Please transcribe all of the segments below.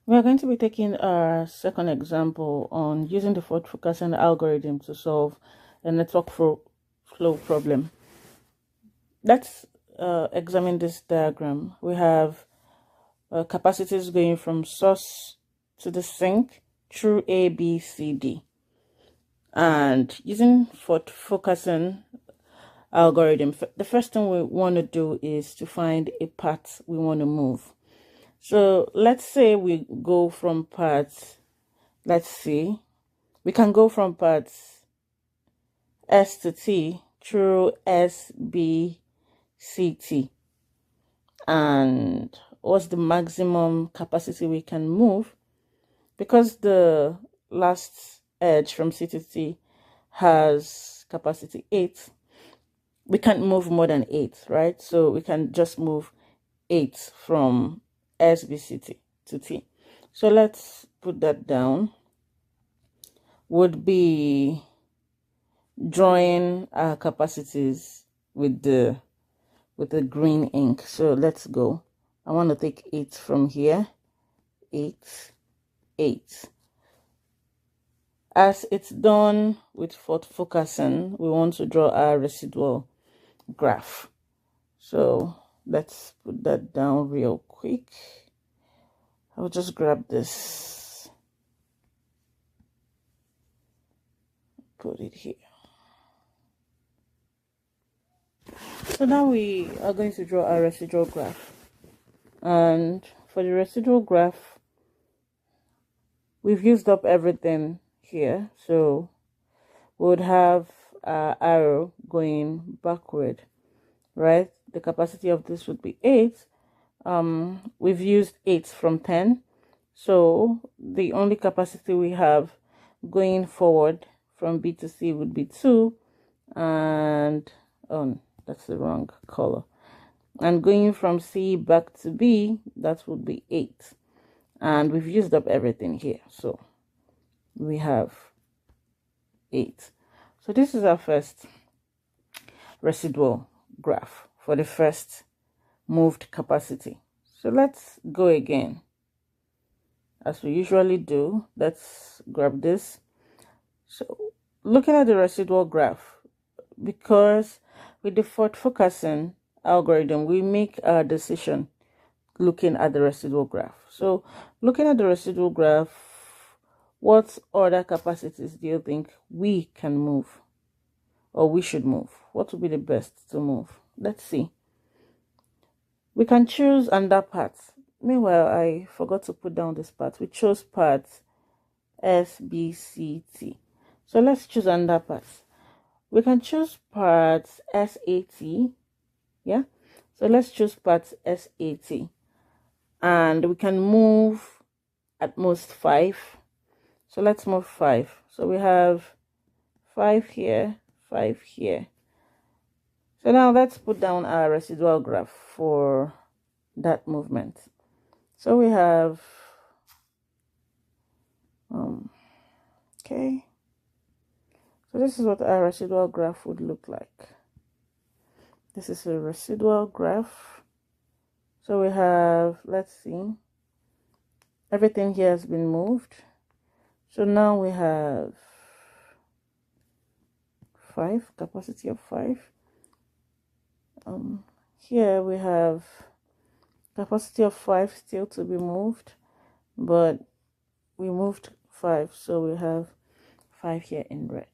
We are going to be taking our second example on using the Fulkerson algorithm to solve a network flow problem. Let's examine this diagram. We have capacities going from source to the sink through A, B, C, D. And using Fulkerson algorithm, the first thing we want to do is to find a path we want to move. So let's say we go from path, let's see, we can go from paths S to T through S, B, C, T. And what's the maximum capacity we can move? Because the last edge from C to T has capacity 8, we can't move more than 8, right? So we can just move 8 from S, B, C, T to T. So let's put that down. Would be drawing our capacities with the green ink. So let's go. I want to take 8 from here. 8. As it's done with Fulkerson, we want to draw our residual graph. So let's put that down real quick. I'll just grab this, put it here. So now we are going to draw our residual graph. And for the residual graph, we've used up everything here. So we would have our arrow going backward, right? The capacity of this would be 8. We've used 8 from 10. So the only capacity we have going forward from B to C would be 2. And, oh, that's the wrong color. And going from C back to B, that would be 8. And we've used up everything here. So we have 8. So this is our first residual graph for the first moved capacity. So let's go again. As we usually do, let's grab this. So looking at the residual graph, because with the Fulkerson algorithm, we make our decision looking at the residual graph. So looking at the residual graph, what other capacities do you think we can move or we should move? What would be the best to move? Let's see. We can choose under path. Meanwhile, I forgot to put down this part. We chose path S, B, C, T. So let's choose under path. We can choose path SAT. Yeah. So let's choose path SAT. And we can move at most 5. So let's move 5. So we have 5 here, 5 here. So now let's put down our residual graph for that movement. So we have, okay. So this is what our residual graph would look like. This is a residual graph. So we have, let's see, everything here has been moved. So now we have 5, capacity of 5. Here we have capacity of 5 still to be moved, but we moved 5, so we have 5 here in red.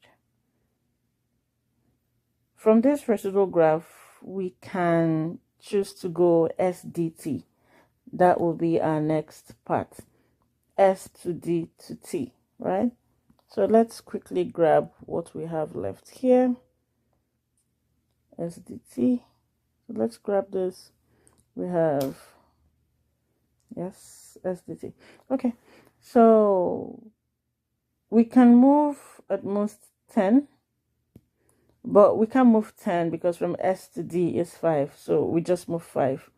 From this residual graph, we can choose to go SDT. That will be our next part. S to D to T, right? So let's quickly grab what we have left here. SDT. So let's grab this. We have, yes, SDT. Okay, so we can move at most 10, but we can't move 10 because from S to D is 5. So we just move 5.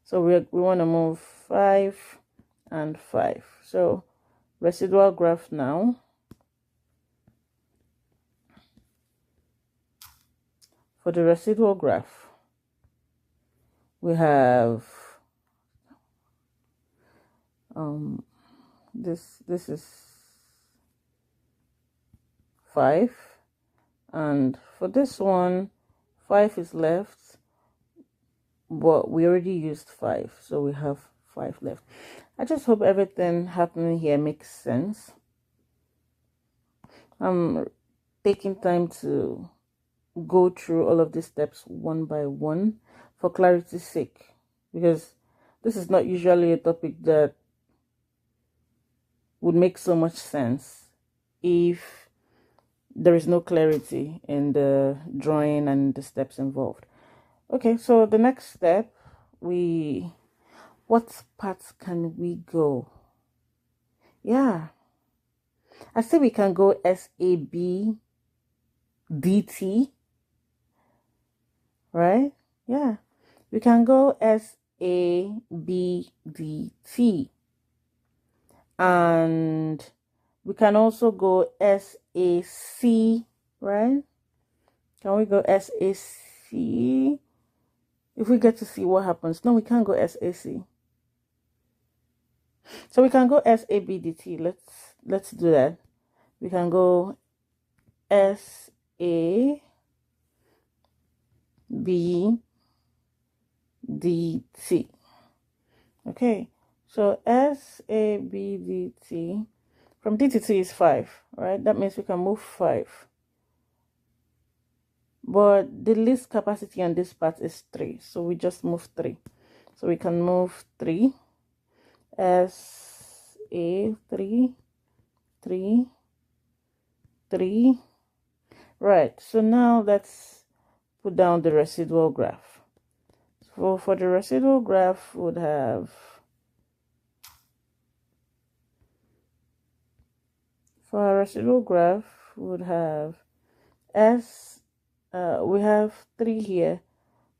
So we want to move 5 and 5. So residual graph now. For the residual graph, we have this is 5, and for this one 5 is left, but we already used 5, so we have 5 left. I just hope everything happening here makes sense. I'm taking time to go through all of these steps one by one for clarity's sake, because this is not usually a topic that would make so much sense if there is no clarity in the drawing and the steps involved. Okay, so the next step, what parts can we go? Yeah, I say we can go SAB DT, right? Yeah, we can go SABDT, and we can also go SAC, right? Can we go SAC? If we get to see what happens. No, we can't go SAC. So we can go SABDT. Let's do that. We can go SABDT. Okay, so SABDT, from D to T is 5, right? That means we can move 5. But the least capacity on this part is 3, so we just move 3. So we can move 3, SA 3, 3, 3. Right, so now let's put down the residual graph. So for the residual graph, would have, for our residual graph, would have we have 3 here,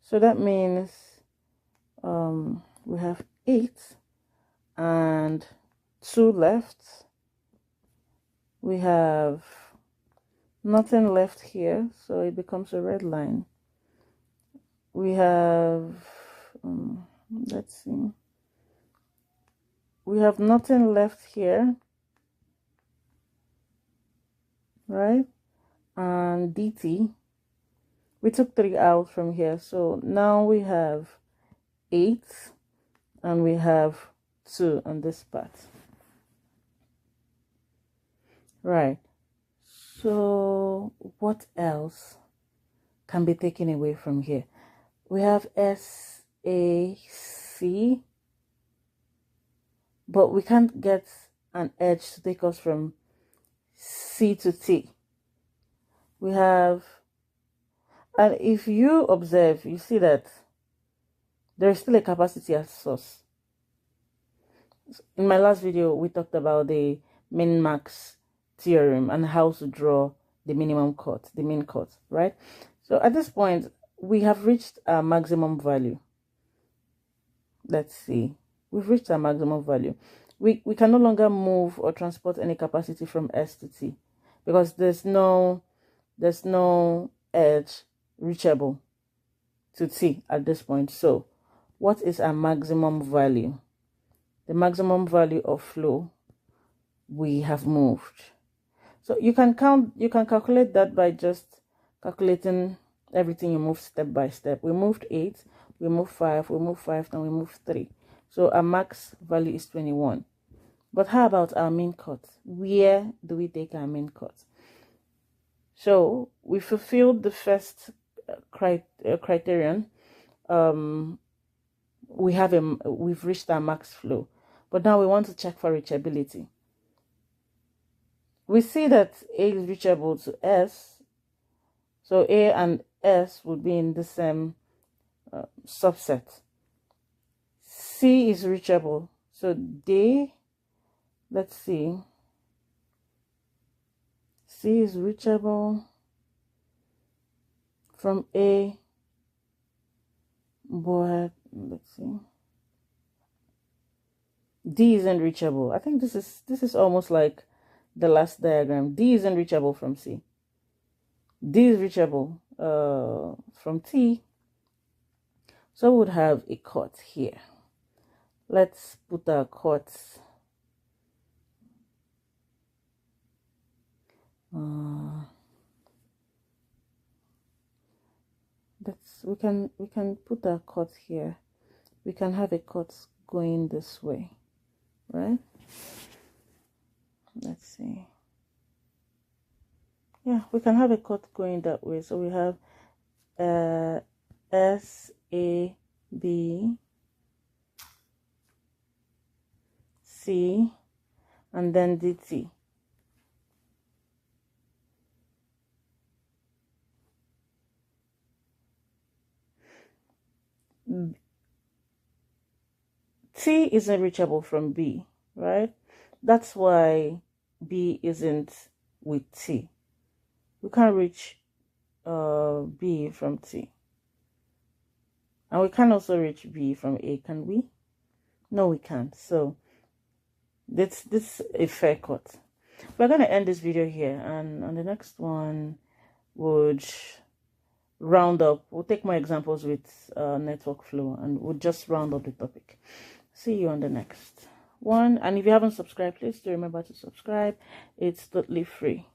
so that means we have 8 and 2 left. We have nothing left here, so it becomes a red line. We have let's see, we have nothing left here, right? And DT, we took 3 out from here, so now we have 8 and we have 2 on this part, right? So what else can be taken away from here? We have SAC, but we can't get an edge to take us from C to T. We have, and if you observe, you see that there is still a capacity at source. In my last video, we talked about the min-max theorem and how to draw the minimum cut, the min cut, right? So at this point, we have reached our maximum value. Let's see, we've reached our maximum value. We can no longer move or transport any capacity from S to T because there's no edge reachable to T at this point. So what is our maximum value? The maximum value of flow we have moved. So you can calculate that by just calculating everything you move step by step. We moved 8, we moved 5, we moved 5, and we moved 3. So our max value is 21. But how about our min cut? Where do we take our min cut? So we fulfilled the first criterion. We've reached our max flow, but now we want to check for reachability. We see that A is reachable to S, so A and S would be in the same subset. C is reachable, so D, let's see, C is reachable from A, but let's see, D isn't reachable. I think this is almost like the last diagram. D isn't reachable from C. D is reachable from T, so we would have a cut here. Let's put our cuts we can put a cut here. We can have a cut going this way, right? Let's see. Yeah, we can have a cut going that way. So we have S A B C and then DT. T isn't reachable from B, right? That's why B isn't with T. We can't reach B from T. And we can also reach B from A, can we? No, we can't. So this is a fair cut. We're going to end this video here, and on the next one would round up. We'll take more examples with network flow, and we'll just round up the topic. See you on the next one. And if you haven't subscribed, please do remember to subscribe. It's totally free.